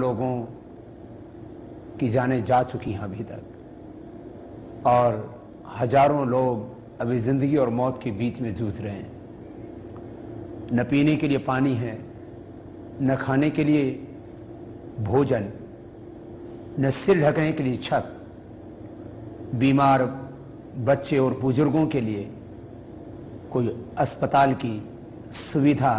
लोगों की जानें जा चुकी हैं अभी तक, और हजारों लोग अभी जिंदगी और मौत के बीच में जूझ रहे हैं। न पीने के लिए पानी है, न खाने के लिए भोजन, न सिर ढकने के लिए छत। बीमार बच्चे और बुजुर्गों के लिए कोई अस्पताल की सुविधा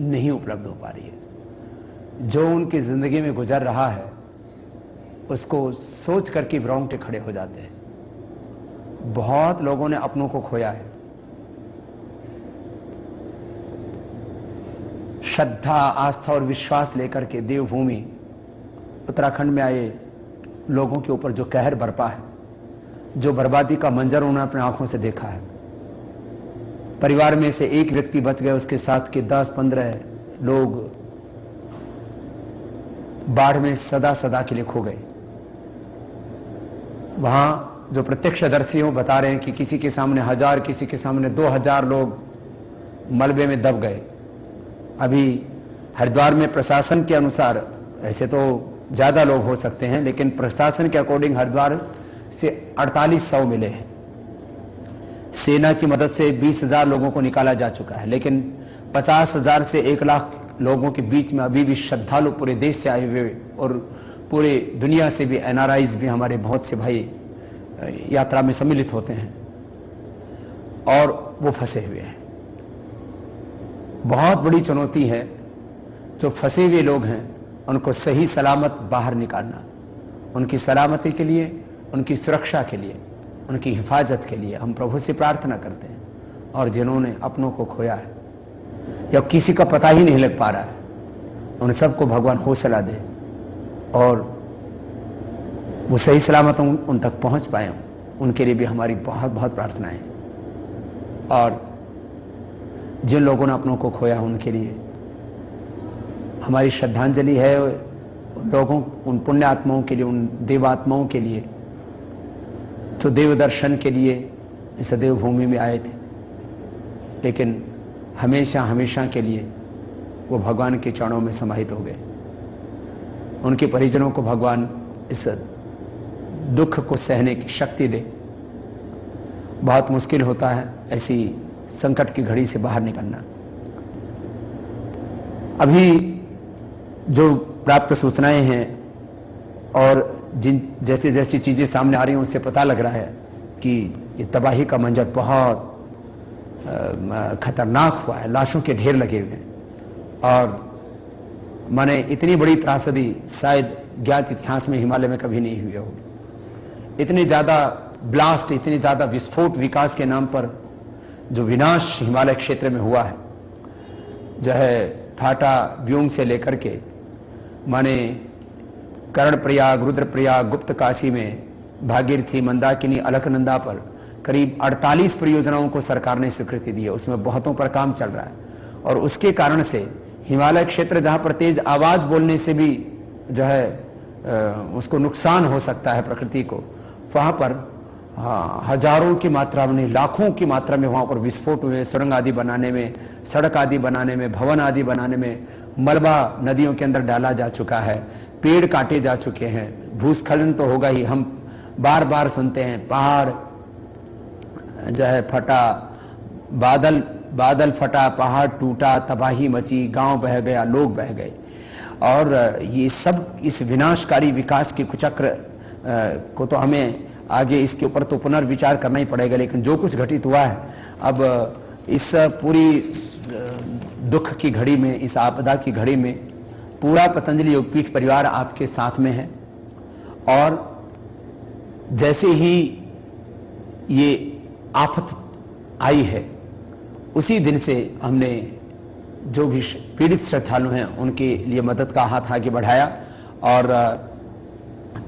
नहीं उपलब्ध हो पा रही है। जो उनकी जिंदगी में गुजर रहा है उसको सोच करके रोंगटे खड़े हो जाते हैं। बहुत लोगों ने अपनों को खोया है। श्रद्धा, आस्था और विश्वास लेकर के देवभूमि उत्तराखंड में आए लोगों के ऊपर जो कहर बरपा है, जो बर्बादी का मंजर उन्होंने अपनी आंखों से देखा है। परिवार में से एक व्यक्ति बच गए, उसके साथ के 10-15 लोग बाढ़ में सदा सदा के लिए खो गए। वहां जो प्रत्यक्षदर्शी हो बता रहे हैं कि किसी के सामने 1000, किसी के सामने 2000 लोग मलबे में दब गए। अभी हरिद्वार में प्रशासन के अनुसार, ऐसे तो ज्यादा लोग हो सकते हैं, लेकिन प्रशासन के अकॉर्डिंग हरिद्वार से 4800 मिले हैं। सेना की मदद से 20,000 लोगों को निकाला जा चुका है, लेकिन 50,000 से 1 लाख लोगों के बीच में अभी भी श्रद्धालु पूरे देश से आए हुए और पूरे दुनिया से भी NRIs भी, हमारे बहुत से भाई यात्रा में सम्मिलित होते हैं और वो फंसे हुए हैं। बहुत बड़ी चुनौती है जो फंसे हुए लोग हैं उनको सही सलामत बाहर निकालना। उनकी सलामती के लिए, उनकी सुरक्षा के लिए, उनकी हिफाजत के लिए हम प्रभु से प्रार्थना करते हैं। और जिन्होंने अपनों को खोया है या किसी का पता ही नहीं लग पा रहा है, उन सबको भगवान हौसला दे और वो सही सलामत उन तक पहुंच पाए। उनके लिए भी हमारी बहुत बहुत प्रार्थनाएं हैं। और जिन लोगों ने अपनों को खोया उनके लिए हमारी श्रद्धांजलि है। उन लोगों, उन पुण्य आत्माओं के लिए, उन देवात्माओं के लिए तो देव दर्शन के लिए इस देवभूमि में आए थे, लेकिन हमेशा हमेशा के लिए वो भगवान के चरणों में समाहित हो गए। उनके परिजनों को भगवान इस दुख को सहने की शक्ति दे। बहुत मुश्किल होता है ऐसी संकट की घड़ी से बाहर निकलना। अभी जो प्राप्त सूचनाएं हैं और जिन जैसे जैसी चीजें सामने आ रही हैं उससे पता लग रहा है कि ये तबाही का मंजर बहुत खतरनाक हुआ है। लाशों के ढेर लगे हुए हैं और माने इतनी बड़ी त्रासदी शायद ज्ञात इतिहास में हिमालय में कभी नहीं हुई होगी। इतने ज्यादा ब्लास्ट, इतने ज्यादा विस्फोट विकास के नाम पर जो विनाश हिमालय क्षेत्र में हुआ है, जो है फाटा व्योम से लेकर के माने कर्णप्रयाग, रुद्रप्रयाग, गुप्त काशी में भागीरथी, मंदाकिनी, अलकनंदा पर करीब 48 परियोजनाओं को सरकार ने स्वीकृति दी है। उसमें बहुतों पर काम चल रहा है और उसके कारण से हिमालय क्षेत्र जहां पर तेज आवाज बोलने से भी जो है उसको नुकसान हो सकता है प्रकृति को, वहां पर हजारों की मात्रा में, लाखों की मात्रा में वहां पर विस्फोट हुए। सुरंग आदि बनाने में, सड़क आदि बनाने में, भवन आदि बनाने में मलबा नदियों के अंदर डाला जा चुका है, पेड़ काटे जा चुके हैं। भूस्खलन तो होगा ही, हम बार बार सुनते हैं पहाड़ जो है फटा, बादल फटा, पहाड़ टूटा, तबाही मची, गांव बह गया, लोग बह गए। और ये सब इस विनाशकारी विकास के कुचक्र को तो हमें आगे इसके ऊपर तो पुनर्विचार करना ही पड़ेगा। लेकिन जो कुछ घटित हुआ है, अब इस पूरी दुख की घड़ी में, इस आपदा की घड़ी में पूरा पतंजलि योगपीठ परिवार आपके साथ में है। और जैसे ही ये आफत आई है उसी दिन से हमने जो भी पीड़ित श्रद्धालु हैं उनके लिए मदद का हाथ आगे बढ़ाया। और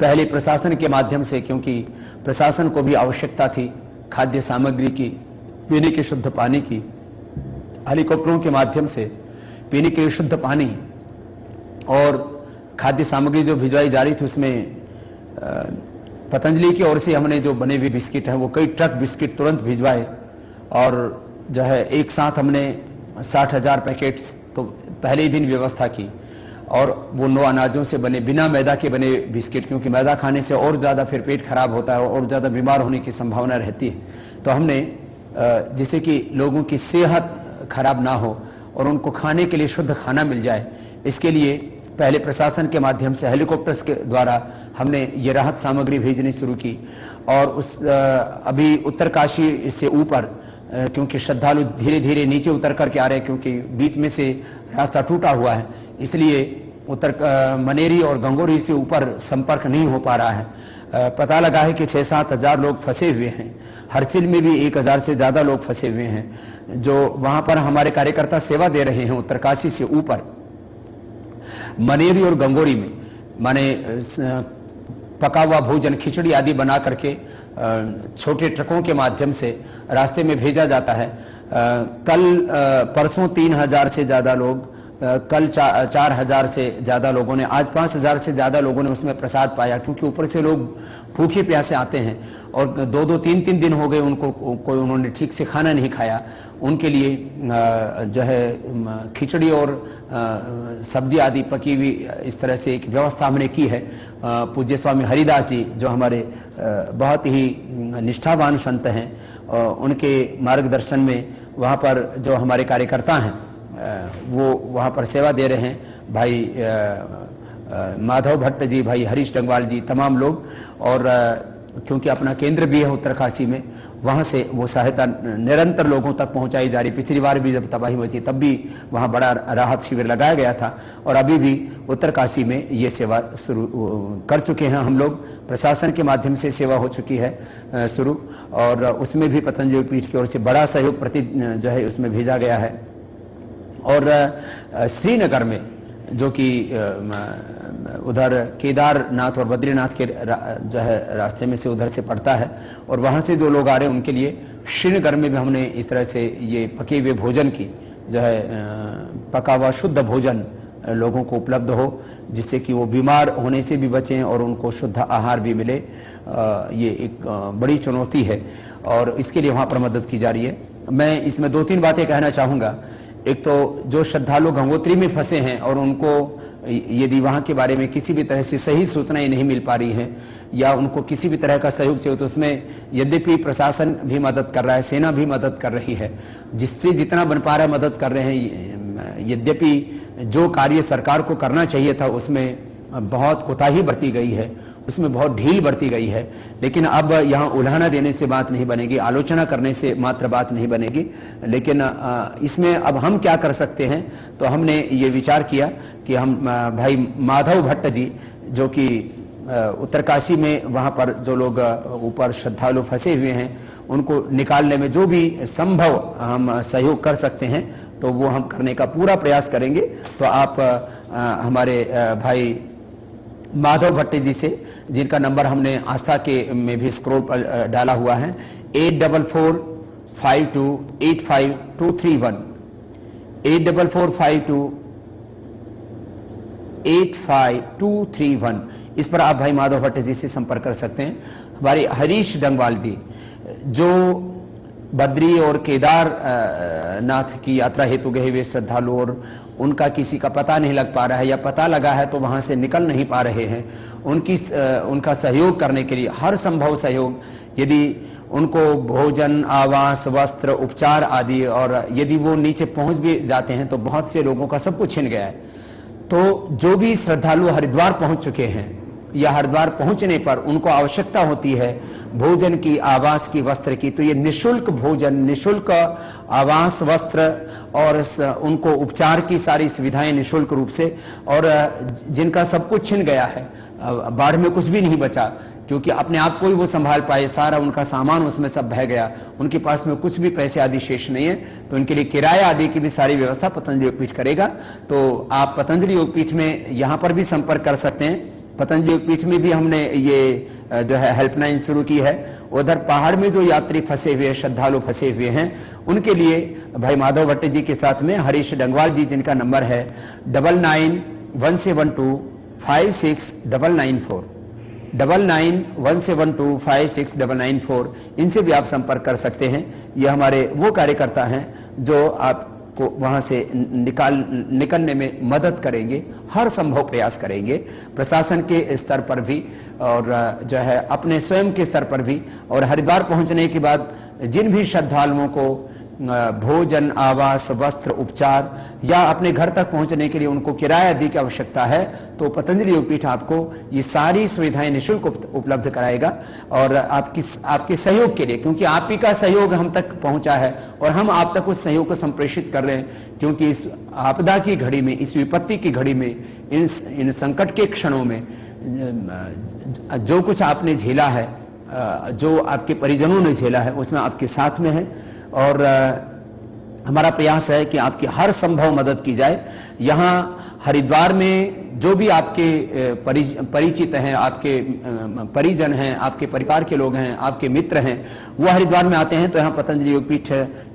पहले प्रशासन के माध्यम से, क्योंकि प्रशासन को भी आवश्यकता थी खाद्य सामग्री की, पीने के शुद्ध पानी की, हेलीकॉप्टरों के माध्यम से पीने के शुद्ध पानी और खाद्य सामग्री जो भिजवाई जा रही थी, उसमें पतंजलि की ओर से हमने जो बने हुए बिस्किट हैं वो कई ट्रक बिस्किट तुरंत भिजवाए। और जो है एक साथ हमने 60,000 पैकेट्स तो पहले ही दिन व्यवस्था की। और वो 9 अनाजों से बने, बिना मैदा के बने बिस्किट, क्योंकि मैदा खाने से और ज़्यादा फिर पेट खराब होता है और ज़्यादा बीमार होने की संभावना रहती है। तो हमने जिससे कि लोगों की सेहत खराब ना हो और उनको खाने के लिए शुद्ध खाना मिल जाए, इसके लिए पहले प्रशासन के माध्यम से हेलीकॉप्टर्स के द्वारा हमने ये राहत सामग्री भेजनी शुरू की। और अभी उत्तरकाशी से ऊपर, क्योंकि श्रद्धालु धीरे धीरे नीचे उतर करके आ रहे हैं, क्योंकि बीच में से रास्ता टूटा हुआ है, इसलिए मनेरी और गंगोरी से ऊपर संपर्क नहीं हो पा रहा है। पता लगा है कि 6-7 हजार लोग फंसे हुए हैं। हरसिल में भी 1000 से ज़्यादा लोग फंसे हुए हैं, जो वहाँ पर हमारे कार्यकर्ता सेवा दे रहे हैं। उत्तरकाशी से ऊपर मनेरी और गंगोरी में माने पका हुआ भोजन, खिचड़ी आदि बना करके छोटे ट्रकों के माध्यम से रास्ते में भेजा जाता है। परसों 3000 से ज़्यादा लोग, कल 4000 से ज़्यादा लोगों ने, आज 5000 से ज़्यादा लोगों ने उसमें प्रसाद पाया, क्योंकि ऊपर से लोग भूखे प्यासे आते हैं और 2-2, 3-3 दिन हो गए उनको कोई उन्होंने ठीक से खाना नहीं खाया। उनके लिए जो है खिचड़ी और सब्जी आदि पकी हुई इस तरह से एक व्यवस्था हमने की है। पूज्य स्वामी हरिदास जी जो हमारे बहुत ही निष्ठावान संत हैं, उनके मार्गदर्शन में वहाँ पर जो हमारे कार्यकर्ता हैं वो वहाँ पर सेवा दे रहे हैं। भाई माधव भट्ट जी, भाई हरीश डंगवाल जी, तमाम लोग, और क्योंकि अपना केंद्र भी है उत्तरकाशी में, वहाँ से वो सहायता निरंतर लोगों तक पहुँचाई जा रही। पिछली बार भी जब तबाही मची तब भी वहाँ बड़ा राहत शिविर लगाया गया था, और अभी भी उत्तरकाशी में ये सेवा शुरू कर चुके हैं हम लोग। प्रशासन के माध्यम से सेवा हो चुकी है शुरू, और उसमें भी पतंजलि योगपीठ की ओर से बड़ा सहयोग जो है उसमें भेजा गया है। और श्रीनगर में जो कि उधर केदारनाथ और बद्रीनाथ के जो है रास्ते में से उधर से पड़ता है, और वहाँ से जो लोग आ रहे हैं उनके लिए श्रीनगर में भी हमने इस तरह से ये पके हुए भोजन की जो है पका हुआ शुद्ध भोजन लोगों को उपलब्ध हो, जिससे कि वो बीमार होने से भी बचें और उनको शुद्ध आहार भी मिले। ये एक बड़ी चुनौती है और इसके लिए वहाँ पर मदद की जा रही है। मैं इसमें 2-3 बातें कहना चाहूँगा। एक तो जो श्रद्धालु गंगोत्री में फंसे हैं और उनको यदि वहाँ के बारे में किसी भी तरह से सही सूचनाएं नहीं मिल पा रही हैं या उनको किसी भी तरह का सहयोग चाहिए, तो उसमें यद्यपि प्रशासन भी मदद कर रहा है, सेना भी मदद कर रही है, जिससे जितना बन पा रहा है मदद कर रहे हैं। यद्यपि जो कार्य सरकार को करना चाहिए था उसमें बहुत कोताही बरती गई है, उसमें बहुत ढील बरती गई है। लेकिन अब यहाँ उल्हाना देने से बात नहीं बनेगी, आलोचना करने से मात्र बात नहीं बनेगी। लेकिन इसमें अब हम क्या कर सकते हैं, तो हमने ये विचार किया कि हम भाई माधव भट्ट जी जो कि उत्तरकाशी में वहाँ पर जो लोग ऊपर श्रद्धालु फंसे हुए हैं उनको निकालने में जो भी संभव हम सहयोग कर सकते हैं तो वो हम करने का पूरा प्रयास करेंगे। तो आप हमारे भाई माधव भट्ट जी से, जिनका नंबर हमने आस्था के में भी स्क्रॉल पर डाला हुआ है, 8445285231, 8445285231। इस पर आप भाई माधव भट्ट जी से संपर्क कर सकते हैं। हमारे हरीश डंगवाल जी जो बद्री और केदारनाथ की यात्रा हेतु गए हुए श्रद्धालु और उनका किसी का पता नहीं लग पा रहा है या पता लगा है तो वहां से निकल नहीं पा रहे हैं, उनका सहयोग करने के लिए हर संभव सहयोग, यदि उनको भोजन, आवास, वस्त्र, उपचार आदि, और यदि वो नीचे पहुंच भी जाते हैं तो बहुत से लोगों का सब कुछ छिन गया है। तो जो भी श्रद्धालु हरिद्वार पहुंच चुके हैं या हरिद्वार पहुंचने पर उनको आवश्यकता होती है भोजन की, आवास की, वस्त्र की, तो ये निशुल्क भोजन, निशुल्क आवास, वस्त्र और उनको उपचार की सारी सुविधाएं निशुल्क रूप से, और जिनका सब कुछ छिन गया है, बाढ़ में कुछ भी नहीं बचा क्योंकि अपने आप को ही वो संभाल पाए, सारा उनका सामान उसमें सब बह गया, उनके पास में कुछ भी पैसे आदि शेष नहीं है, तो उनके लिए किराया आदि की भी सारी व्यवस्था पतंजलि योगपीठ करेगा। तो आप पतंजलि योगपीठ में यहाँ पर भी संपर्क कर सकते हैं। पतंजलि योगपीठ में भी हमने ये जो है हेल्पलाइन शुरू की है। उधर पहाड़ में जो यात्री फंसे हुए, श्रद्धालु फंसे हुए हैं, उनके लिए भाई माधव भट्ट जी के साथ में हरीश डंगवाल जी, जिनका नंबर है 9917256994, 9917256994, इनसे भी आप संपर्क कर सकते हैं। ये हमारे वो कार्यकर्ता हैं जो आप को वहां से निकलने में मदद करेंगे, हर संभव प्रयास करेंगे, प्रशासन के स्तर पर भी और जो है अपने स्वयं के स्तर पर भी। और हरिद्वार पहुंचने के बाद जिन भी श्रद्धालुओं को भोजन, आवास, वस्त्र, उपचार या अपने घर तक पहुंचने के लिए उनको किराया आदि की आवश्यकता है, तो पतंजलि योगपीठ आपको ये सारी सुविधाएं निःशुल्क उपलब्ध कराएगा। और आपके सहयोग के लिए, क्योंकि आप ही का सहयोग हम तक पहुंचा है और हम आप तक उस सहयोग को संप्रेषित कर रहे हैं, क्योंकि इस आपदा की घड़ी में, इस विपत्ति की घड़ी में, इन संकट के क्षणों में जो कुछ आपने झेला है, जो आपके परिजनों ने झेला है, उसमें आपके साथ में है। और हमारा प्रयास है कि आपकी हर संभव मदद की जाए। यहाँ हरिद्वार में जो भी आपके परिचित हैं, आपके परिजन हैं, आपके परिवार के लोग हैं, आपके मित्र हैं, वो हरिद्वार में आते हैं तो यहाँ पतंजलि योगपीठ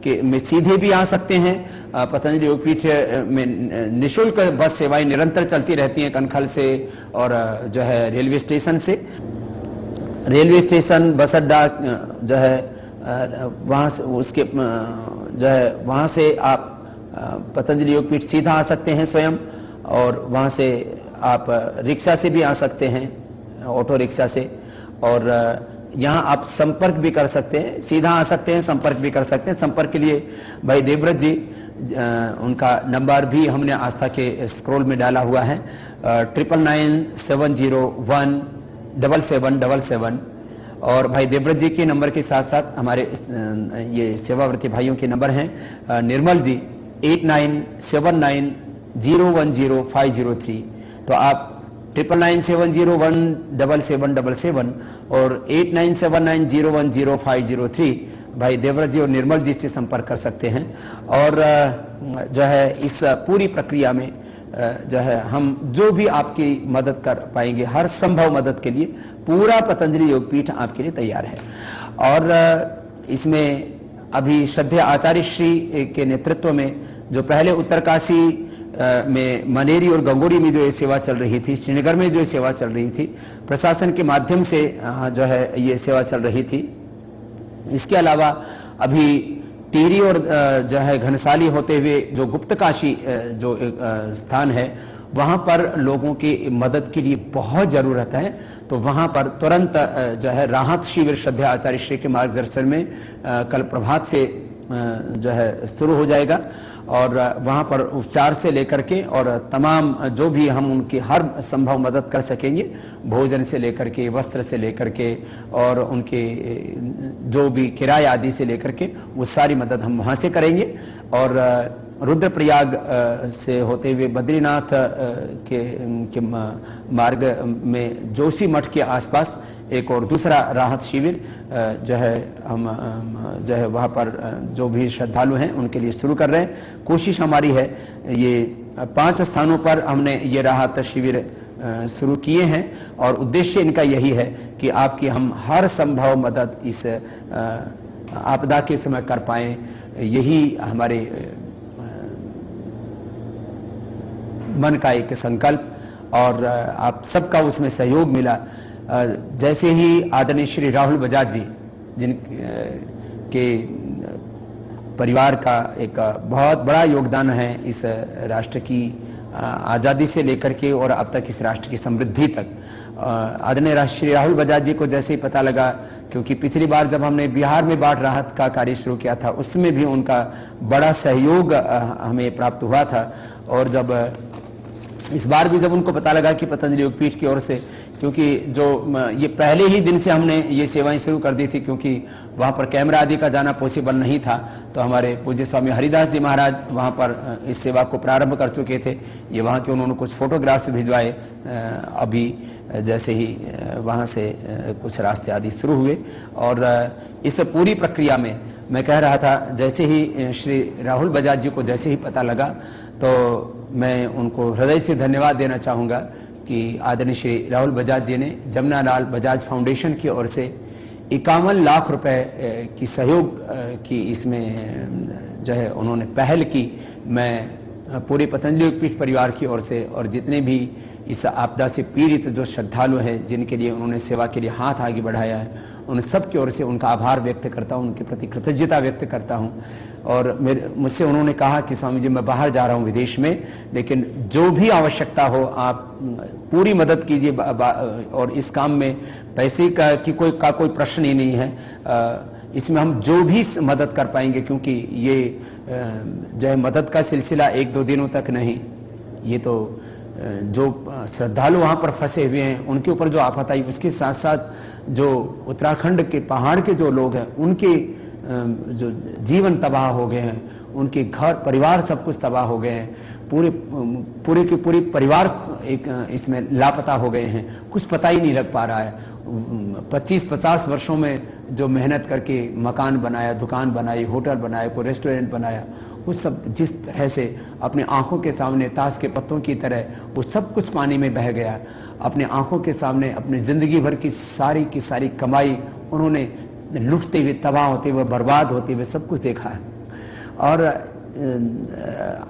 के में सीधे भी आ सकते हैं। पतंजलि योगपीठ में निःशुल्क बस सेवाएं निरंतर चलती रहती हैं, कनखल से और जो है रेलवे स्टेशन से। रेलवे स्टेशन, बस अड्डा जो है वहाँ से उसके जो है वहाँ से आप पतंजलि योगपीठ सीधा आ सकते हैं स्वयं, और वहाँ से आप रिक्शा से भी आ सकते हैं, ऑटो रिक्शा से। और यहाँ आप संपर्क भी कर सकते हैं, सीधा आ सकते हैं, संपर्क भी कर सकते हैं। संपर्क के लिए भाई देवव्रत जी, उनका नंबर भी हमने आस्था के स्क्रॉल में डाला हुआ है, 9997017777। और भाई देवव्रत जी के नंबर के साथ साथ हमारे ये सेवाव्रती भाइयों के नंबर हैं, निर्मल जी 8979010503। तो आप 9997017777 और 8979010503 भाई देवव्रत जी और निर्मल जी से संपर्क कर सकते हैं। और जो है इस पूरी प्रक्रिया में जो है हम जो भी आपकी मदद कर पाएंगे, हर संभव मदद के लिए पूरा पतंजलि योगपीठ आपके लिए तैयार है। और इसमें अभी श्रद्धेय आचार्य श्री के नेतृत्व में जो पहले उत्तरकाशी में मनेरी और गंगोरी में जो ये सेवा चल रही थी, श्रीनगर में जो सेवा चल रही थी, प्रशासन के माध्यम से जो है ये सेवा चल रही थी। इसके अलावा अभी टिहरी और जो है घनसाली होते हुए जो गुप्तकाशी जो स्थान है, वहां पर लोगों की मदद के लिए बहुत जरूरत है। तो वहां पर तुरंत जो है राहत शिविर श्रद्धेय आचार्य श्री के मार्गदर्शन में कल प्रभात से जो है शुरू हो जाएगा। और वहां पर उपचार से लेकर के और तमाम जो भी हम उनकी हर संभव मदद कर सकेंगे, भोजन से लेकर के, वस्त्र से लेकर के और उनके जो भी किराया आदि से लेकर के, वो सारी मदद हम वहां से करेंगे। और रुद्रप्रयाग से होते हुए बद्रीनाथ के मार्ग में जोशी मठ के आसपास एक और दूसरा राहत शिविर जो है हम जो है वहाँ पर जो भी श्रद्धालु हैं उनके लिए शुरू कर रहे हैं। कोशिश हमारी है, ये 5 स्थानों पर हमने ये राहत शिविर शुरू किए हैं और उद्देश्य इनका यही है कि आपकी हम हर संभव मदद इस आपदा के समय कर पाएं। यही हमारे मन का एक संकल्प और आप सबका उसमें सहयोग मिला। जैसे ही आदरणीय श्री राहुल बजाज जी, जिन के परिवार का एक बहुत बड़ा योगदान है इस राष्ट्र की आज़ादी से लेकर के और अब तक इस राष्ट्र की समृद्धि तक, आदरणीय श्री राहुल बजाज जी को जैसे ही पता लगा, क्योंकि पिछली बार जब हमने बिहार में बाढ़ राहत का कार्य शुरू किया था उसमें भी उनका बड़ा सहयोग हमें प्राप्त हुआ था। और जब इस बार भी जब उनको पता लगा कि पतंजलि योगपीठ की ओर से, क्योंकि जो ये पहले ही दिन से हमने ये सेवाएं शुरू कर दी थी, क्योंकि वहाँ पर कैमरा आदि का जाना पॉसिबल नहीं था, तो हमारे पूज्य स्वामी हरिदास जी महाराज वहाँ पर इस सेवा को प्रारंभ कर चुके थे। ये वहाँ के उन्होंने कुछ फोटोग्राफ्स भिजवाए अभी जैसे ही वहाँ से कुछ रास्ते आदि शुरू हुए। और इस पूरी प्रक्रिया में मैं कह रहा था, जैसे ही श्री राहुल बजाज जी को जैसे ही पता लगा तो मैं उनको हृदय से धन्यवाद देना चाहूँगा कि आदरणीय श्री राहुल बजाज जी ने जमुना लाल बजाज फाउंडेशन की ओर से 51 लाख रुपए की सहयोग की इसमें जो है उन्होंने पहल की। मैं पूरे पतंजलि पीठ परिवार की ओर से और जितने भी इस आपदा से पीड़ित जो श्रद्धालु हैं, जिनके लिए उन्होंने सेवा के लिए हाथ आगे बढ़ाया है, उन सब की ओर से उनका आभार व्यक्त करता हूँ, उनके प्रति कृतज्ञता व्यक्त करता हूँ। और मुझसे उन्होंने कहा कि स्वामी जी मैं बाहर जा रहा हूँ विदेश में, लेकिन जो भी आवश्यकता हो आप पूरी मदद कीजिए और इस काम में पैसे की कोई प्रश्न ही नहीं है। इसमें हम जो भी मदद कर पाएंगे, क्योंकि ये जो है मदद का सिलसिला 1-2 दिनों तक नहीं, ये तो जो श्रद्धालु वहाँ पर फंसे हुए हैं उनके ऊपर जो आफत आई, उसके साथ साथ जो उत्तराखंड के पहाड़ के जो लोग हैं उनके जो जीवन तबाह हो गए हैं, उनके घर परिवार सब कुछ तबाह हो गए हैं, पूरे परिवार एक इसमें लापता हो गए हैं, कुछ पता ही नहीं लग पा रहा है। 25-50 वर्षों में जो मेहनत करके मकान बनाया, दुकान बनाई, होटल बनाया, कोई रेस्टोरेंट बनाया, वो सब जिस तरह से अपने आंखों के सामने ताश के पत्तों की तरह वो सब कुछ पानी में बह गया। अपने आंखों के सामने अपनी जिंदगी भर की सारी कमाई उन्होंने लुटते हुए, तबाह होते हुए, बर्बाद होते हुए सब कुछ देखा है। और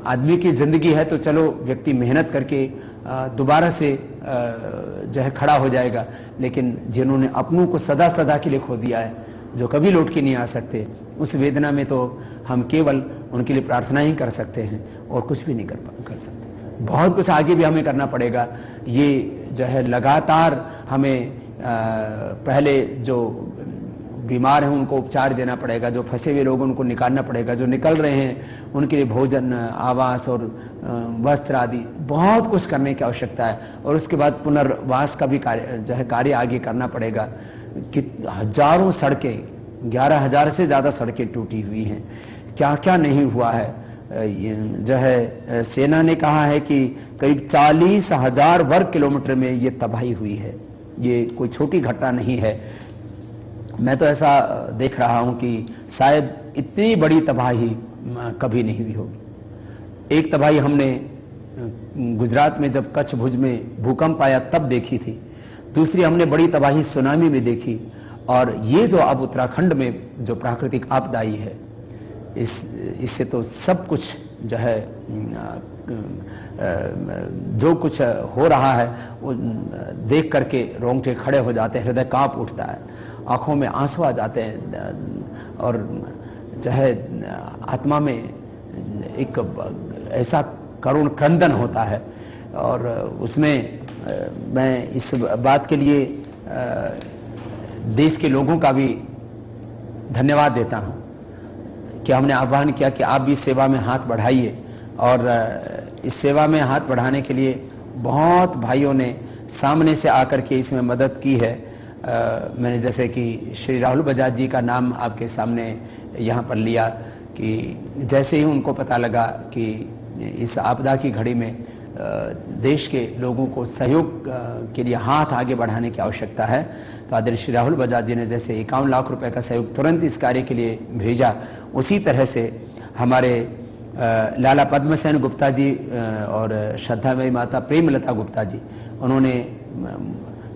आदमी की जिंदगी है तो चलो व्यक्ति मेहनत करके दोबारा से जो है खड़ा हो जाएगा, लेकिन जिन्होंने अपनों को सदा के लिए खो दिया है, जो कभी लौट के नहीं आ सकते, उस वेदना में तो हम केवल उनके लिए प्रार्थना ही कर सकते हैं और कुछ भी नहीं कर सकते। बहुत कुछ आगे भी हमें करना पड़ेगा। ये जो है लगातार हमें पहले जो बीमार हैं उनको उपचार देना पड़ेगा, जो फंसे हुए लोग उनको निकालना पड़ेगा, जो निकल रहे हैं उनके लिए भोजन, आवास और वस्त्र आदि बहुत कुछ करने की आवश्यकता है। और उसके बाद पुनर्वास का भी कार्य आगे करना पड़ेगा। कि हजारों सड़कें, 11,000 से ज़्यादा सड़कें टूटी हुई हैं, क्या क्या नहीं हुआ है। जो है सेना ने कहा है कि करीब 40,000 वर्ग किलोमीटर में ये तबाही हुई है। ये कोई छोटी घटना नहीं है। मैं तो ऐसा देख रहा हूं कि शायद इतनी बड़ी तबाही कभी नहीं हुई होगी। एक तबाही हमने गुजरात में जब कच्छ भुज में भूकंप आया तब देखी थी, दूसरी हमने बड़ी तबाही सुनामी में देखी, और ये जो अब उत्तराखंड में जो प्राकृतिक आपदा आई है, इससे तो सब कुछ जो है जो कुछ हो रहा है वो देख करके रोंगटे खड़े हो जाते हैं, हृदय कांप उठता है, आंखों में आंसू आ जाते हैं और जो है आत्मा में एक ऐसा करुण क्रंदन होता है। और उसमें मैं इस बात के लिए देश के लोगों का भी धन्यवाद देता हूं कि हमने आह्वान किया कि आप भी सेवा में हाथ बढ़ाइए, और इस सेवा में हाथ बढ़ाने के लिए बहुत भाइयों ने सामने से आकर के इसमें मदद की है। मैंने जैसे कि श्री राहुल बजाज जी का नाम आपके सामने यहाँ पर लिया कि जैसे ही उनको पता लगा कि इस आपदा की घड़ी में देश के लोगों को सहयोग के लिए हाथ आगे बढ़ाने की आवश्यकता है, तो आदरणीय श्री राहुल बजाज जी ने जैसे 51 लाख रुपए का सहयोग तुरंत इस कार्य के लिए भेजा, उसी तरह से हमारे लाला पद्मसेन गुप्ता जी और श्रद्धामयी माता प्रेमलता गुप्ता जी, उन्होंने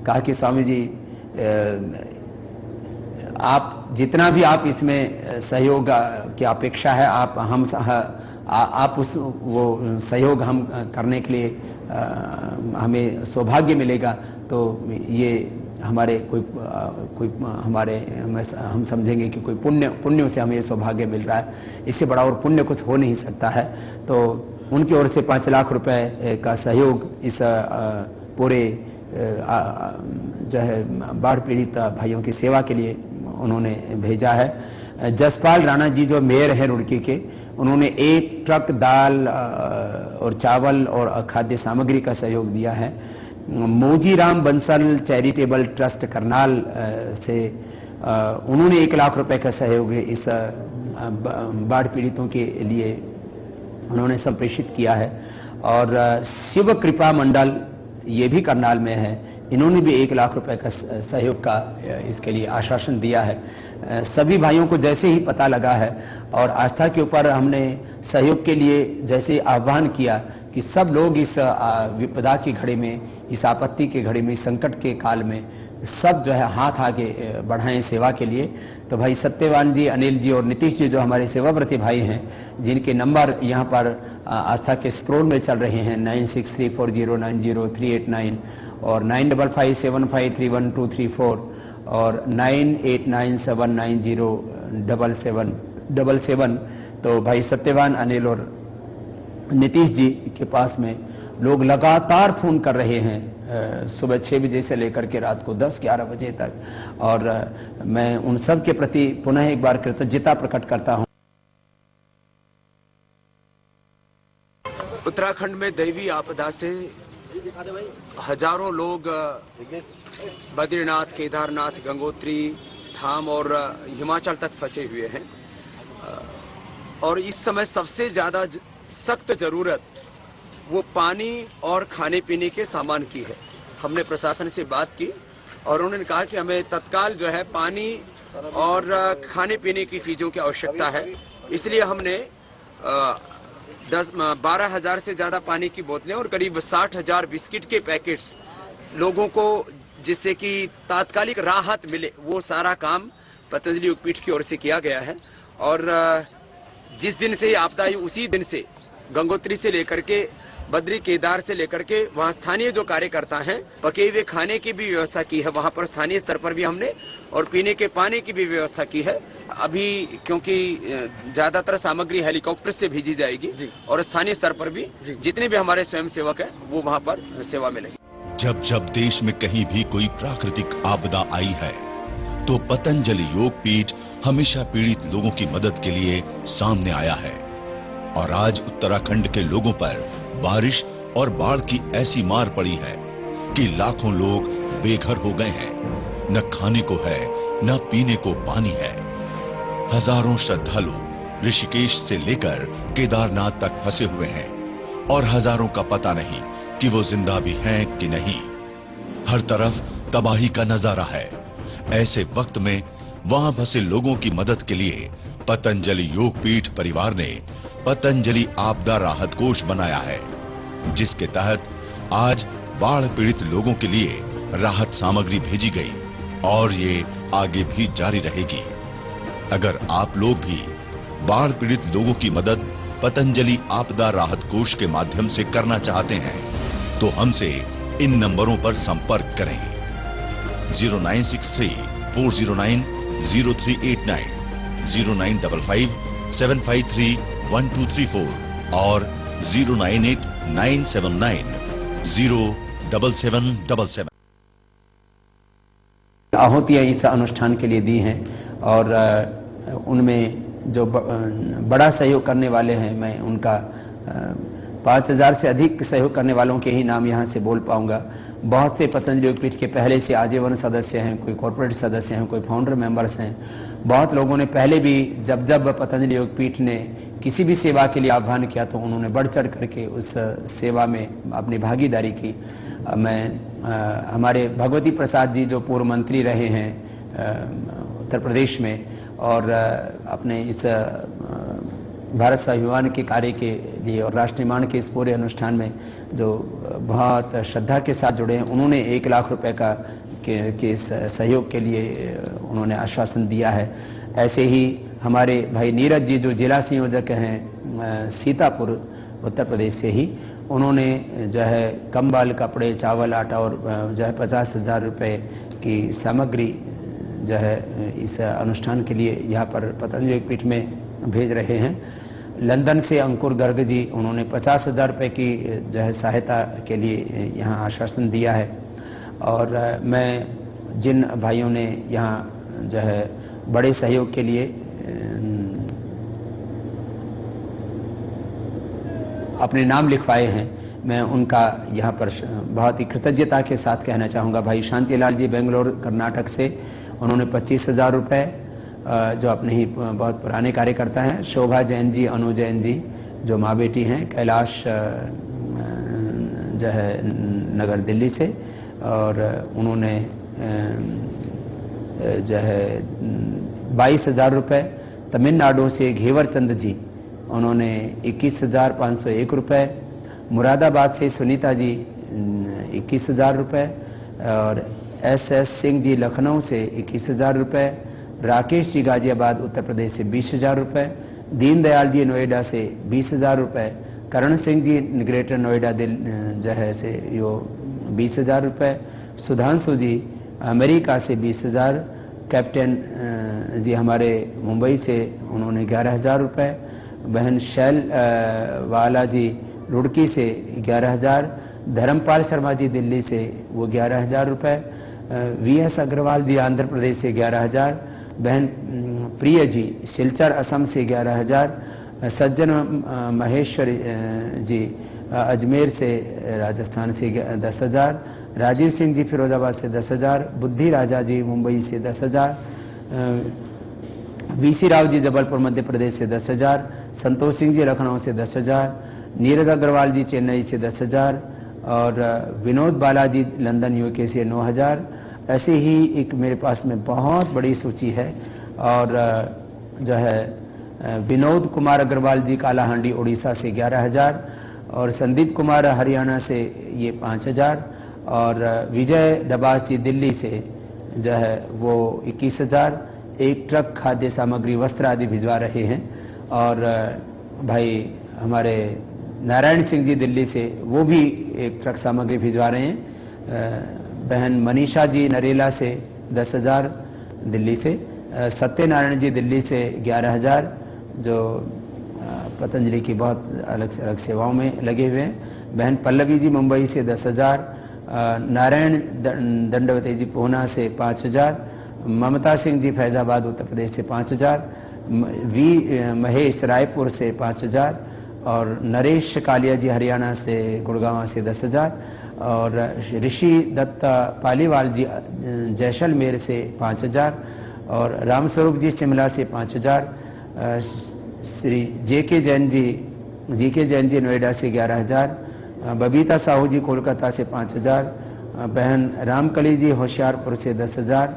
कहा कि स्वामी जी आप जितना भी आप इसमें सहयोग की अपेक्षा है, आप उस वो सहयोग हम करने के लिए हमें सौभाग्य मिलेगा, तो ये हमारे कोई हमारे हम समझेंगे कि कोई पुण्य से हमें सौभाग्य मिल रहा है, इससे बड़ा और पुण्य कुछ हो नहीं सकता है। तो उनकी ओर से 5 लाख रुपए का सहयोग इस पूरे जो है बाढ़ पीड़ित भाइयों की सेवा के लिए उन्होंने भेजा है। जसपाल राणा जी जो मेयर हैं रुड़की के, उन्होंने 1 ट्रक दाल और चावल और खाद्य सामग्री का सहयोग दिया है। मोजीराम बंसल चैरिटेबल ट्रस्ट करनाल से उन्होंने 1 लाख रुपए का सहयोग इस बाढ़ पीड़ितों के लिए उन्होंने संप्रेषित किया है। और शिव कृपा मंडल ये भी करनाल में है, इन्होंने भी 1 लाख रुपए का सहयोग का इसके लिए आश्वासन दिया है। सभी भाइयों को जैसे ही पता लगा है और आस्था के ऊपर हमने सहयोग के लिए जैसे आह्वान किया कि सब लोग इस विपदा की घड़ी में, इस आपत्ति की घड़ी में, इस संकट के काल में सब जो है हाथ आगे बढ़ाएं सेवा के लिए। तो भाई सत्यवान जी, अनिल जी और नीतीश जी जो हमारे सेवाव्रती भाई हैं, जिनके नंबर यहाँ पर आस्था के स्क्रोल में चल रहे हैं 9634090389 और 9557531234 और 9897907777। तो भाई सत्यवान, अनिल और नीतीश जी के पास में लोग लगातार फोन कर रहे हैं सुबह 6 बजे से लेकर के रात को 10-11 बजे तक, और मैं उन सब के प्रति पुनः एक बार कृतज्ञता प्रकट करता हूं। उत्तराखंड में दैवी आपदा से हजारों लोग बद्रीनाथ, केदारनाथ, गंगोत्री धाम और हिमाचल तक फंसे हुए हैं, और इस समय सबसे ज्यादा सख्त जरूरत वो पानी और खाने पीने के सामान की है। हमने प्रशासन से बात की और उन्होंने कहा कि हमें तत्काल जो है पानी और खाने पीने की चीज़ों की आवश्यकता है। इसलिए हमने 12,000 से ज़्यादा पानी की बोतलें और करीब 60,000 बिस्किट के पैकेट्स लोगों को, जिससे कि तात्कालिक राहत मिले, वो सारा काम पतंजलि योगपीठ की ओर से किया गया है। और जिस दिन से आपदा आई उसी दिन से गंगोत्री से लेकर के बद्री, केदार से लेकर के वहाँ स्थानीय जो कार्यकर्ता हैं, पके हुए खाने की भी व्यवस्था की है। वहाँ पर स्थानीय स्तर पर भी हमने और पीने के पानी की भी व्यवस्था की है। अभी क्योंकि ज्यादातर सामग्री हेलीकॉप्टर से भेजी जाएगी और स्थानीय स्तर पर भी जितने भी हमारे स्वयंसेवक हैं वो वहाँ पर सेवा मिलेगी। जब जब देश में कहीं भी कोई प्राकृतिक आपदा आई है तो पतंजलि योगपीठ हमेशा पीड़ित लोगों की मदद के लिए सामने आया है। और आज उत्तराखंड के लोगों पर बारिश और बाढ़ की ऐसी मार पड़ी है कि लाखों लोग बेघर हो गए हैं। न खाने को है, न पीने को पानी है। हजारों श्रद्धालु ऋषिकेश से लेकर केदारनाथ तक फंसे हुए हैं और हजारों का पता नहीं कि वो जिंदा भी हैं कि नहीं। हर तरफ तबाही का नजारा है। ऐसे वक्त में वहां फंसे लोगों की मदद के लिए पतंजलि योगपीठ परिवार ने पतंजलि आपदा राहत कोष बनाया है, जिसके तहत आज बाढ़ पीड़ित लोगों के लिए राहत सामग्री भेजी गई और ये आगे भी जारी रहेगी। अगर आप लोग भी बाढ़ पीड़ित लोगों की मदद पतंजलि आपदा राहत कोष के माध्यम से करना चाहते हैं तो हमसे इन नंबरों पर संपर्क करें। 0963-409-0389, 0955-753-1234 और 098-979-07777। आहुतियाँ इस अनुष्ठान के लिए दी हैं और उनमें जो बड़ा सहयोग करने वाले हैं, मैं उनका 5,000 से अधिक सहयोग करने वालों के ही नाम यहाँ से बोल पाऊंगा। बहुत से पतंजलि योगपीठ के पहले से आजीवन सदस्य हैं, कोई कॉर्पोरेट सदस्य हैं, कोई फाउंडर मेंबर्स हैं। बहुत लोगों ने पहले भी जब पतंजलि योगपीठ ने किसी भी सेवा के लिए आह्वान किया तो उन्होंने बढ़ चढ़ करके उस सेवा में अपनी भागीदारी की। हमारे भगवती प्रसाद जी जो पूर्व मंत्री रहे हैं उत्तर प्रदेश में, और अपने इस भारत स्वाभिमान के कार्य के लिए और राष्ट्र निर्माण के इस पूरे अनुष्ठान में जो बहुत श्रद्धा के साथ जुड़े हैं, उन्होंने 1 लाख रुपए के सहयोग के लिए उन्होंने आश्वासन दिया है। ऐसे ही हमारे भाई नीरज जी जो जिला संयोजक हैं सीतापुर उत्तर प्रदेश से ही, उन्होंने जो है कंबल, कपड़े, चावल, आटा और जो है 50,000 रुपये की सामग्री जो है इस अनुष्ठान के लिए यहाँ पर पतंजलि योगपीठ में भेज रहे हैं। लंदन से अंकुर गर्ग जी, उन्होंने 50,000 रुपये की जो है सहायता के लिए यहाँ आश्वासन दिया है। और मैं जिन भाइयों ने यहाँ जो है बड़े सहयोग के लिए अपने नाम लिखवाए हैं, मैं उनका यहाँ पर बहुत ही कृतज्ञता के साथ कहना चाहूँगा। भाई शांतिलाल जी बेंगलोर कर्नाटक से, उन्होंने 25,000 रुपये जो अपने ही बहुत पुराने कार्यकर्ता हैं। शोभा जैन जी, अनु जैन जी जो माँ बेटी हैं, कैलाश जो है नगर दिल्ली से, और उन्होंने जो है 22,000 रुपये। तमिलनाडु से घेवर चंद जी, उन्होंने 21,501 रुपये। मुरादाबाद से सुनीता जी 21,000 रुपये। और SS सिंह जी लखनऊ से 21,000 रुपये, राकेश जी गाजियाबाद उत्तर प्रदेश से 20,000 रुपये, दीनदयाल जी नोएडा से 20,000 रुपये, करण सिंह जी ग्रेटर नोएडा जो है से यो 20,000 रुपये, सुधांशु जी अमेरिका से 20,000, कैप्टन जी हमारे मुंबई से उन्होंने 11,000 रुपये, बहन शैल वाला जी रुड़की से 11,000, धर्मपाल शर्मा जी दिल्ली से वो 11,000 रुपये, VS अग्रवाल जी आंध्र प्रदेश से 11,000, बहन प्रिय जी सिलचर असम से 11,000, सज्जन महेश्वरी जी अजमेर से राजस्थान से 10,000, राजीव सिंह जी फिरोजाबाद से 10,000, बुद्धि राजा जी मुंबई से 10,000, VC राव जी जबलपुर मध्य प्रदेश से 10,000, संतोष सिंह जी लखनऊ से 10,000, नीरज अग्रवाल जी चेन्नई से 10,000 और विनोद बालाजी लंदन UK से 9,000। ऐसे ही एक मेरे पास में बहुत बड़ी सूची है। और जो है विनोद कुमार अग्रवाल जी कालाहांडी उड़ीसा से 11,000 और संदीप कुमार हरियाणा से ये 5,000 और विजय डबास जी दिल्ली से जो है वो 21,000। एक ट्रक खाद्य सामग्री वस्त्र आदि भिजवा रहे हैं। और भाई हमारे नारायण सिंह जी दिल्ली से वो भी एक ट्रक सामग्री भिजवा रहे हैं। बहन मनीषा जी नरेला से 10,000 दिल्ली से, सत्यनारायण जी दिल्ली से 11,000 जो पतंजलि की बहुत अलग सेवाओं में लगे हुए हैं। बहन पल्लवी जी मुंबई से 10,000, नारायण दंडवते जी पूना से 5,000, ममता सिंह जी फैजाबाद उत्तर प्रदेश से 5,000, महेश रायपुर से 5,000 और नरेश कालिया जी हरियाणा से गुड़गांव से 10,000 और ऋषि दत्ता पालीवाल जी जैसलमेर से 5,000 और रामस्वरूप जी शिमला से 5,000, श्री JK जैन जी नोएडा से 11,000, बबीता साहू जी कोलकाता से 5,000, बहन रामकली जी होशियारपुर से 10,000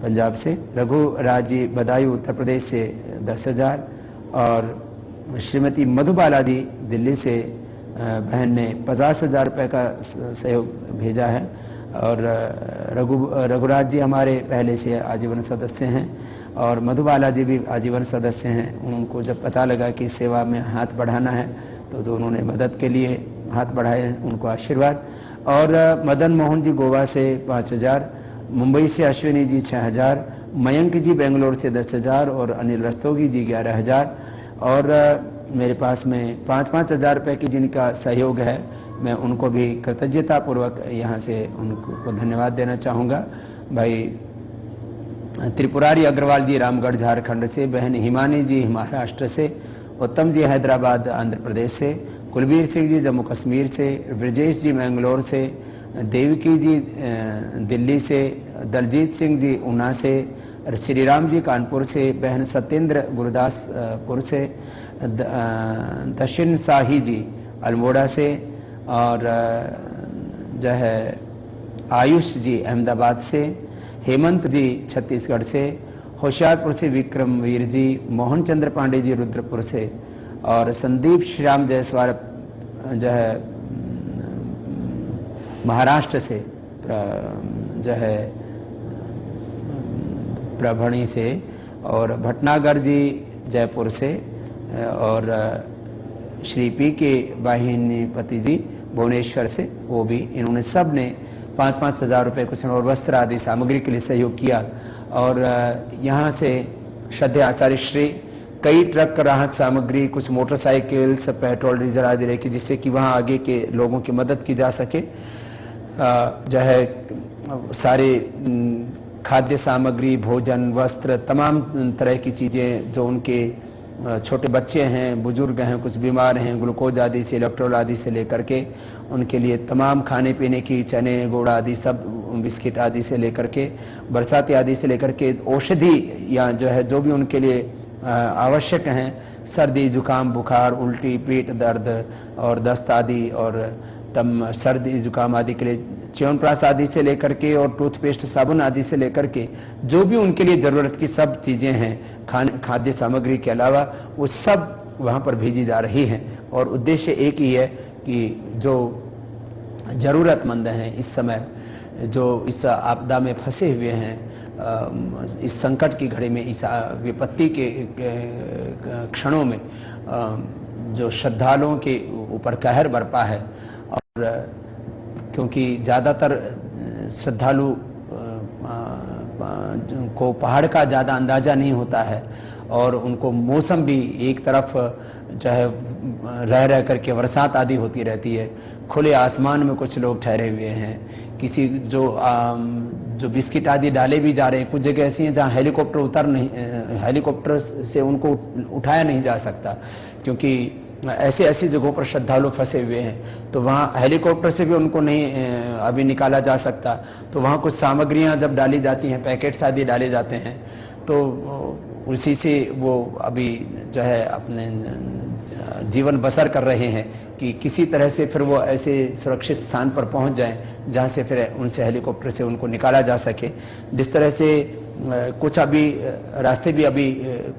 पंजाब से, रघु राज जी बदायूं उत्तर प्रदेश से 10,000 और श्रीमती मधुबाला जी दिल्ली से बहन ने 50,000 रुपये का सहयोग भेजा है। और रघुराज जी हमारे पहले से आजीवन सदस्य हैं और मधुबाला जी भी आजीवन सदस्य हैं। उनको जब पता लगा कि सेवा में हाथ बढ़ाना है तो उन्होंने मदद के लिए हाथ बढ़ाए, उनको आशीर्वाद। और मदन मोहन जी गोवा से 5,000, मुंबई से अश्विनी जी 6,000, मयंक जी बेंगलोर से 10,000 और अनिल रस्तोगी जी 11,000। और मेरे पास में 5,000 रुपये की जिनका सहयोग है मैं उनको भी कृतज्ञतापूर्वक यहाँ से उनको धन्यवाद देना चाहूँगा। भाई त्रिपुरारी अग्रवाल जी रामगढ़ झारखंड से, बहन हिमानी जी महाराष्ट्र से, उत्तम जी हैदराबाद आंध्र प्रदेश से, कुलबीर सिंह जी जम्मू कश्मीर से, ब्रजेश जी मैंगलोर से, देवकी जी दिल्ली से, दलजीत सिंह जी ऊना से, श्री राम जी कानपुर से, बहन सत्येंद्र गुरदासपुर से, दक्षिण शाही जी अल्मोड़ा से और जो है आयुष जी अहमदाबाद से, हेमंत जी छत्तीसगढ़ से, होशियारपुर से विक्रमवीर जी, मोहन चंद्र पांडे जी रुद्रपुर से और संदीप श्रीराम जायसवाल जो है महाराष्ट्र से, जो है प्रभणी से और भटनागर जी जयपुर से और श्री PK वाहिनीपति जी भुवनेश्वर से, वो भी इन्होंने सब ने 5,000 रुपये कुछ और वस्त्र आदि सामग्री के लिए सहयोग किया। और यहाँ से श्रद्धेय आचार्य श्री कई ट्रक राहत सामग्री, कुछ मोटरसाइकिल्स, पेट्रोल डीजल आदि रखी जिससे कि वहाँ आगे के लोगों की मदद की जा सके। जो है सारे खाद्य सामग्री, भोजन, वस्त्र, तमाम तरह की चीज़ें जो उनके छोटे बच्चे हैं, बुजुर्ग हैं, कुछ बीमार हैं, ग्लूकोज आदि से, इलेक्ट्रोल आदि से लेकर के उनके लिए तमाम खाने पीने की चने गुड़ आदि सब, बिस्किट आदि से लेकर के, बरसाती आदि से लेकर के औषधि या जो है जो भी उनके लिए आवश्यक हैं, सर्दी जुकाम बुखार उल्टी पेट दर्द और दस्त आदि और सर्दी जुकाम आदि के लिए च्यवनप्राश आदि से लेकर के और टूथपेस्ट साबुन आदि से लेकर के जो भी उनके लिए ज़रूरत की सब चीज़ें हैं खाद्य सामग्री के अलावा वो सब वहाँ पर भेजी जा रही हैं। और उद्देश्य एक ही है कि जो ज़रूरतमंद हैं इस समय जो इस आपदा में फंसे हुए हैं, इस संकट की घड़ी में, इस विपत्ति के क्षणों में जो श्रद्धालुओं के ऊपर कहर बरपा है, और क्योंकि ज़्यादातर श्रद्धालु को पहाड़ का ज़्यादा अंदाज़ा नहीं होता है, और उनको मौसम भी एक तरफ जो है रह करके बरसात आदि होती रहती है, खुले आसमान में कुछ लोग ठहरे हुए हैं, किसी जो बिस्किट आदि डाले भी जा रहे हैं, कुछ जगह ऐसी हैं जहाँ हेलीकॉप्टर से उनको उठाया नहीं जा सकता, क्योंकि ऐसी जगहों पर श्रद्धालु फंसे हुए हैं, तो वहाँ हेलीकॉप्टर से भी उनको नहीं अभी निकाला जा सकता। तो वहाँ कुछ सामग्रियाँ जब डाली जाती हैं, पैकेट्स आदि डाले जाते हैं, तो उसी से वो अभी जो है अपने जीवन बसर कर रहे हैं कि किसी तरह से फिर वो ऐसे सुरक्षित स्थान पर पहुंच जाएं जहां से फिर उनसे हेलीकॉप्टर से उनको निकाला जा सके। जिस तरह से कुछ अभी रास्ते भी अभी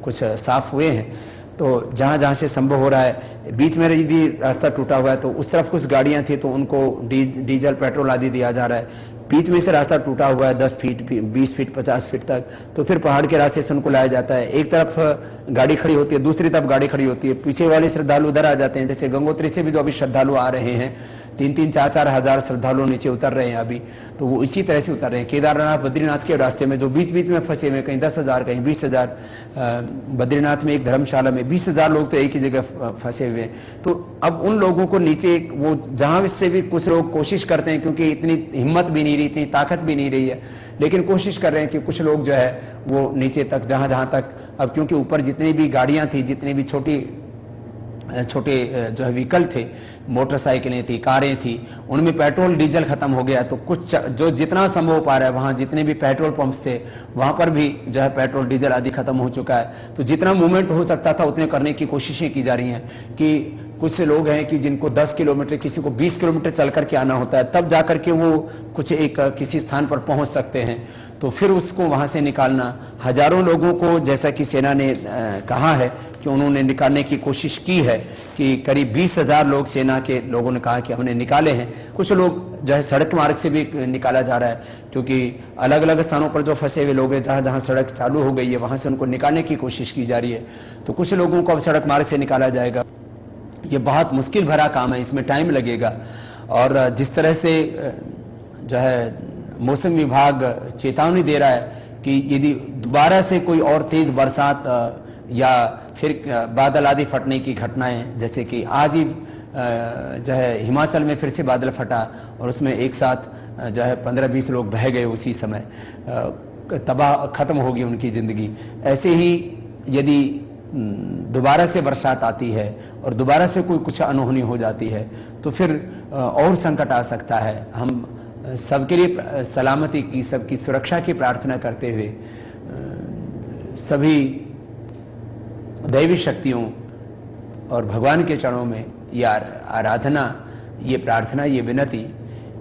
कुछ साफ हुए हैं, तो जहां जहां से संभव हो रहा है, बीच में यदि रास्ता टूटा हुआ है तो उस तरफ कुछ गाड़ियां थी तो उनको डीजल पेट्रोल आदि दिया जा रहा है। बीच में से रास्ता टूटा हुआ है 10 फीट 20 फीट 50 फीट तक, तो फिर पहाड़ के रास्ते से उनको लाया जाता है। एक तरफ गाड़ी खड़ी होती है, दूसरी तरफ गाड़ी खड़ी होती है, पीछे वाले श्रद्धालु उधर आ जाते हैं। जैसे गंगोत्री से भी जो अभी श्रद्धालु आ रहे हैं, 3-3, 4-4 हजार श्रद्धालु नीचे उतर रहे हैं अभी, तो वो इसी तरह से उतर रहे हैं। केदारनाथ बद्रीनाथ के रास्ते में जो बीच बीच में फंसे हुए, कहीं 10,000 कहीं 20,000, बद्रीनाथ में एक धर्मशाला में 20,000 लोग तो एक ही जगह फंसे हुए हैं। तो अब उन लोगों को नीचे, वो जहां से भी कुछ लोग कोशिश करते हैं, क्योंकि इतनी हिम्मत भी नहीं रही, इतनी ताकत भी नहीं रही है, लेकिन कोशिश कर रहे हैं कि कुछ लोग जो है वो नीचे तक, जहां तक, अब क्योंकि ऊपर जितनी भी गाड़ियां थी, जितनी भी छोटे जो है व्हीकल थे, मोटरसाइकिलें थी, कारें थी, उनमें पेट्रोल डीजल खत्म हो गया। तो कुछ जो जितना संभव हो पा रहा है, वहाँ जितने भी पेट्रोल पंप्स थे वहाँ पर भी जो है पेट्रोल डीजल आदि खत्म हो चुका है। तो जितना मूवमेंट हो सकता था उतने करने की कोशिशें की जा रही हैं। कि कुछ से लोग हैं कि जिनको 10 किलोमीटर, किसी को 20 किलोमीटर चल करके आना होता है, तब जाकर के वो कुछ एक किसी स्थान पर पहुंच सकते हैं। तो फिर उसको वहां से निकालना, हजारों लोगों को, जैसा कि सेना ने कहा है कि उन्होंने निकालने की कोशिश की है, कि करीब 20,000 लोग सेना के लोगों ने कहा कि हमने निकाले हैं। कुछ लोग जो है सड़क मार्ग से भी निकाला जा रहा है, क्योंकि अलग अलग स्थानों पर जो फंसे हुए लोग हैं, जहां जहां सड़क चालू हो गई है, वहां से उनको निकालने की कोशिश की जा रही है। तो कुछ लोगों को अब सड़क मार्ग से निकाला जाएगा। ये बहुत मुश्किल भरा काम है, इसमें टाइम लगेगा। और जिस तरह से जो है मौसम विभाग चेतावनी दे रहा है कि यदि दोबारा से कोई और तेज बरसात या फिर बादल आदि फटने की घटनाएं, जैसे कि आज ही जो है हिमाचल में फिर से बादल फटा और उसमें एक साथ जो है 15-20 लोग बह गए, उसी समय तबाह खत्म होगी उनकी जिंदगी। ऐसे ही यदि दोबारा से बरसात आती है और दोबारा से कोई कुछ अनहोनी हो जाती है, तो फिर और संकट आ सकता है। हम सबके लिए सलामती की, सबकी सुरक्षा की प्रार्थना करते हुए सभी दैवी शक्तियों और भगवान के चरणों में ये आराधना, ये प्रार्थना, ये विनती,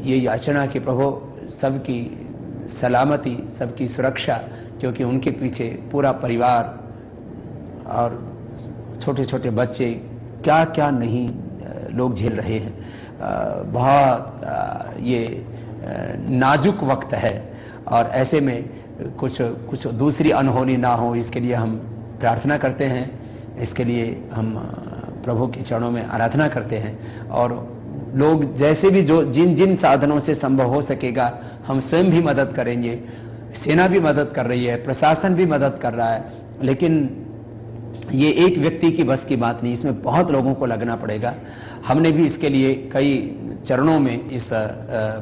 ये याचना कि प्रभु सबकी सलामती, सबकी सुरक्षा, क्योंकि उनके पीछे पूरा परिवार और छोटे छोटे बच्चे, क्या क्या नहीं लोग झेल रहे हैं। बहुत ये नाजुक वक्त है, और ऐसे में कुछ दूसरी अनहोनी ना हो, इसके लिए हम प्रार्थना करते हैं। इसके लिए हम प्रभु के चरणों में आराधना करते हैं, और लोग जैसे भी जो जिन साधनों से संभव हो सकेगा, हम स्वयं भी मदद करेंगे। सेना भी मदद कर रही है, प्रशासन भी मदद कर रहा है, लेकिन ये एक व्यक्ति की बस की बात नहीं, इसमें बहुत लोगों को लगना पड़ेगा। हमने भी इसके लिए कई चरणों में इस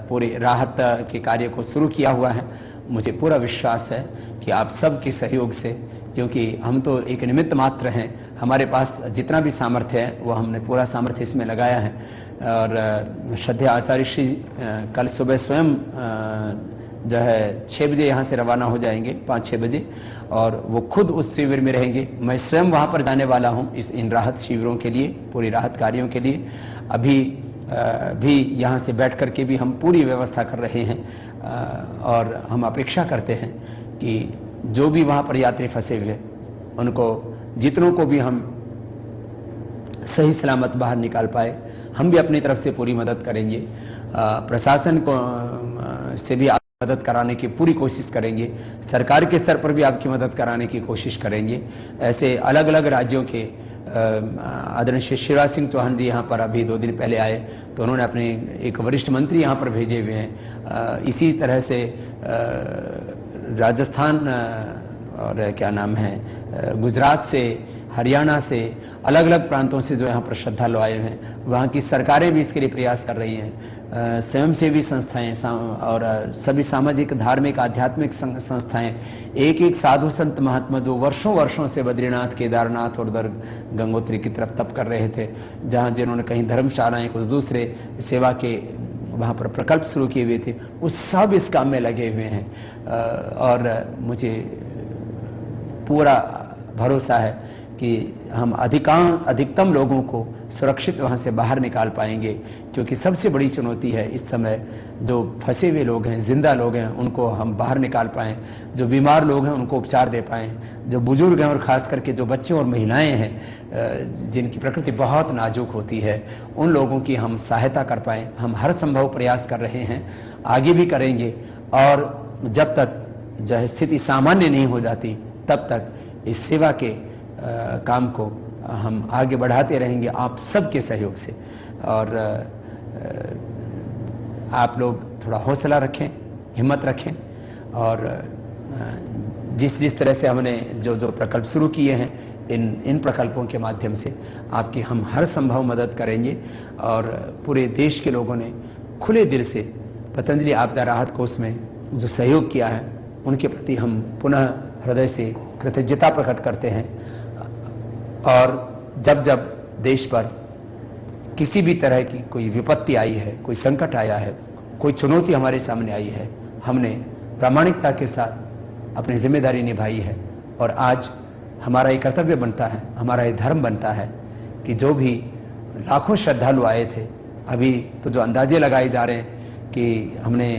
पूरे राहत के कार्य को शुरू किया हुआ है। मुझे पूरा विश्वास है कि आप सबके सहयोग से, क्योंकि हम तो एक निमित्त मात्र हैं, हमारे पास जितना भी सामर्थ्य है वो हमने पूरा सामर्थ्य इसमें लगाया है। और श्रद्धेय आचार्य श्री कल सुबह स्वयं जो है 6 बजे यहाँ से रवाना हो जाएंगे, 5-6 बजे, और वो खुद उस शिविर में रहेंगे। मैं स्वयं वहाँ पर जाने वाला हूँ इन राहत शिविरों के लिए, पूरी राहत कार्यों के लिए। अभी भी यहाँ से बैठ करके भी हम पूरी व्यवस्था कर रहे हैं, और हम अपेक्षा करते हैं कि जो भी वहाँ पर यात्री फंसे हुए, उनको जितनों को भी हम सही सलामत बाहर निकाल पाए। हम भी अपनी तरफ से पूरी मदद करेंगे। प्रशासन को से भी मदद कराने की पूरी कोशिश करेंगे, सरकार के स्तर पर भी आपकी मदद कराने की कोशिश करेंगे। ऐसे अलग अलग राज्यों के आदरणीय श्री शिवराज सिंह चौहान जी यहाँ पर अभी 2 दिन पहले आए, तो उन्होंने अपने एक वरिष्ठ मंत्री यहाँ पर भेजे हुए हैं। इसी तरह से राजस्थान और क्या नाम है, गुजरात से, हरियाणा से, अलग अलग प्रांतों से जो यहाँ पर श्रद्धालु आए हैं, वहाँ की सरकारें भी इसके लिए प्रयास कर रही हैं। स्वयंसेवी संस्थाएं और सभी सामाजिक, धार्मिक, आध्यात्मिक संस्थाएं, एक एक साधु संत महात्मा जो वर्षों वर्षों से बद्रीनाथ, केदारनाथ और उधर गंगोत्री की तरफ तप कर रहे थे, जहां जिन्होंने कहीं धर्मशालाएं, कुछ दूसरे सेवा के वहां पर प्रकल्प शुरू किए हुए थे, वो सब इस काम में लगे हुए हैं। और मुझे पूरा भरोसा है कि हम अधिकतम लोगों को सुरक्षित वहाँ से बाहर निकाल पाएंगे, क्योंकि सबसे बड़ी चुनौती है इस समय जो फंसे हुए लोग हैं, जिंदा लोग हैं, उनको हम बाहर निकाल पाएं, जो बीमार लोग हैं उनको उपचार दे पाएं, जो बुजुर्ग हैं और ख़ास करके जो बच्चे और महिलाएं हैं जिनकी प्रकृति बहुत नाजुक होती है, उन लोगों की हम सहायता कर पाएं। हम हर संभव प्रयास कर रहे हैं, आगे भी करेंगे, और जब तक जो है स्थिति सामान्य नहीं हो जाती तब तक इस सेवा के काम को हम आगे बढ़ाते रहेंगे आप सबके सहयोग से। और आप लोग थोड़ा हौसला रखें, हिम्मत रखें, और जिस जिस तरह से हमने जो जो प्रकल्प शुरू किए हैं, इन प्रकल्पों के माध्यम से आपकी हम हर संभव मदद करेंगे। और पूरे देश के लोगों ने खुले दिल से पतंजलि आपदा राहत कोष में जो सहयोग किया है, उनके प्रति हम पुनः हृदय से कृतज्ञता प्रकट करते हैं। और जब जब देश पर किसी भी तरह की कोई विपत्ति आई है, कोई संकट आया है, कोई चुनौती हमारे सामने आई है, हमने प्रामाणिकता के साथ अपनी जिम्मेदारी निभाई है। और आज हमारा ये कर्तव्य बनता है, हमारा ये धर्म बनता है कि जो भी लाखों श्रद्धालु आए थे, अभी तो जो अंदाजे लगाए जा रहे हैं कि हमने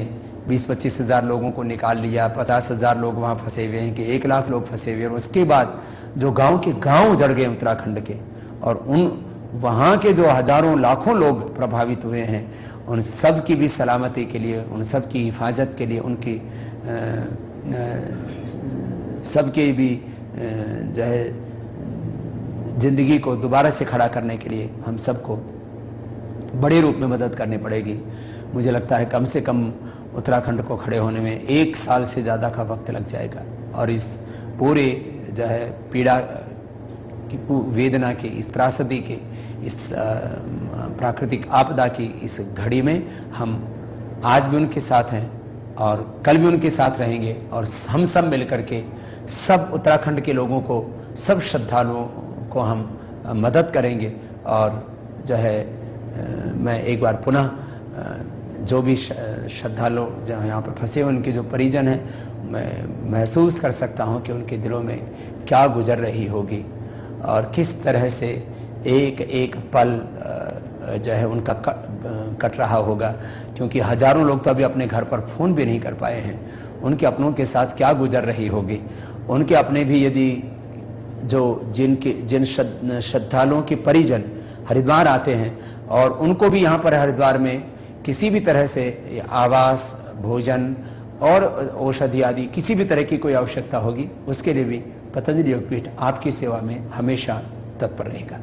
20-25 हज़ार लोगों को निकाल लिया, 50 हज़ार लोग वहाँ फंसे हुए हैं, कि 1 लाख लोग फंसे हुए हैं। और उसके बाद जो गांव के गांव उजड़ गए उत्तराखंड के, और उन वहाँ के जो हजारों लाखों लोग प्रभावित हुए हैं, उन सब की भी सलामती के लिए, उन सब की हिफाजत के लिए, उनकी सबके भी जो है जिंदगी को दोबारा से खड़ा करने के लिए हम सबको बड़े रूप में मदद करनी पड़ेगी। मुझे लगता है कम से कम उत्तराखंड को खड़े होने में 1 साल से ज़्यादा का वक्त लग जाएगा। और इस पूरे जो है पीड़ा की, वेदना की, इस त्रासदी के, इस प्राकृतिक आपदा की इस घड़ी में हम आज भी उनके साथ हैं और कल भी उनके साथ रहेंगे। और हम सब मिलकर के सब उत्तराखंड के लोगों को, सब श्रद्धालुओं को हम मदद करेंगे। और जो है मैं एक बार पुनः जो भी श्रद्धालु जो यहाँ पर फंसे हुए, उनके जो परिजन हैं, मैं महसूस कर सकता हूँ कि उनके दिलों में क्या गुजर रही होगी और किस तरह से एक एक पल जो है उनका कट रहा होगा। क्योंकि हजारों लोग तो अभी अपने घर पर फ़ोन भी नहीं कर पाए हैं। उनके अपनों के साथ क्या गुजर रही होगी। उनके अपने भी यदि जिन श्रद्धालुओं के परिजन हरिद्वार आते हैं और उनको भी यहाँ पर हरिद्वार में किसी भी तरह से आवास, भोजन और औषधि आदि किसी भी तरह की कोई आवश्यकता होगी, उसके लिए भी पतंजलि योगपीठ आपकी सेवा में हमेशा तत्पर रहेगा।